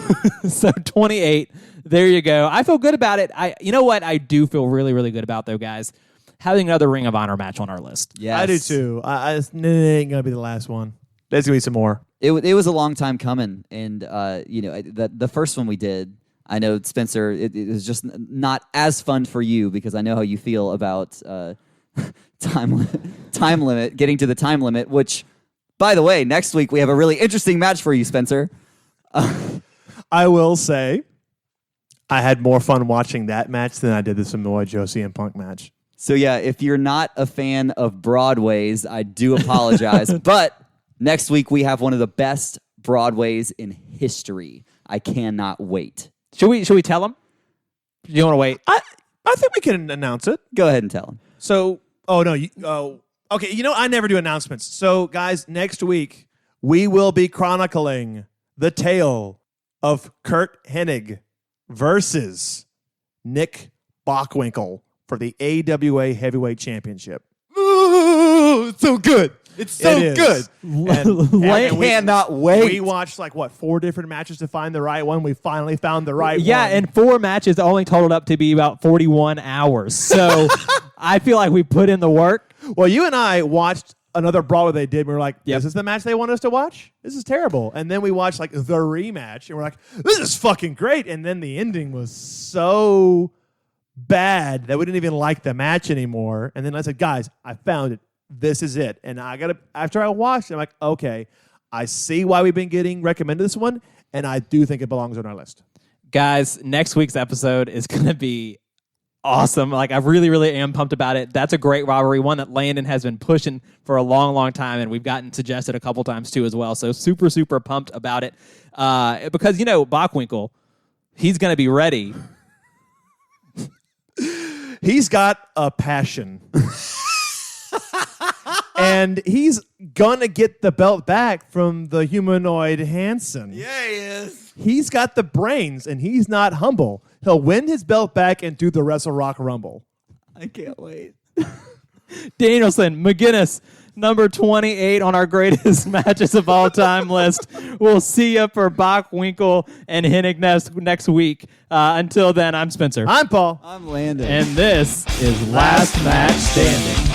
28. There you go. I feel good about it. You know what I do feel really, really good about though, guys? Having another Ring of Honor match on our list. Yes. I do too. It ain't gonna be the last one. There's gonna be some more. It was a long time coming, and the first one we did, I know Spencer, it was just not as fun for you because I know how you feel about time limit, getting to the time limit. Which, by the way, next week we have a really interesting match for you, Spencer. I will say, I had more fun watching that match than I did the Samoa Joe CM Punk match. So yeah, if you're not a fan of Broadways, I do apologize. But next week we have one of the best Broadways in history. I cannot wait. Should we tell them? Do you want to wait? I think we can announce it. Go ahead and tell them. So, okay. You know, I never do announcements. So, guys, next week we will be chronicling the tale of Kurt Hennig versus Nick Bockwinkel for the AWA Heavyweight Championship. Ooh, it's so good. It's so good. I cannot wait. We watched 4 different matches to find the right one. We finally found the right one. Yeah, and 4 matches only totaled up to be about 41 hours. So I feel like we put in the work. Well, you and I watched another Broadway they did. And we were like, Yep. This is the match they want us to watch? This is terrible. And then we watched the rematch, and we're like, this is fucking great. And then the ending was so bad that we didn't even like the match anymore. And then I said, guys, I found it. This is it. And after I watched it, I'm like, okay, I see why we've been getting recommended this one, and I do think it belongs on our list. Guys, next week's episode is going to be awesome. I really, really am pumped about it. That's a great rivalry, one that Landon has been pushing for a long, long time, and we've gotten suggested a couple times too as well. So super, super pumped about it. Because, Bockwinkel, he's going to be ready. He's got a passion. And he's gonna get the belt back from the humanoid Hanson. Yeah, he is. He's got the brains, and he's not humble. He'll win his belt back and do the Wrestle Rock Rumble. I can't wait. Danielson, McGuinness, number 28 on our greatest matches of all time list. We'll see you for Bockwinkel and Hennig next week. Until then, I'm Spencer. I'm Paul. I'm Landon. And this is Last Match Standing.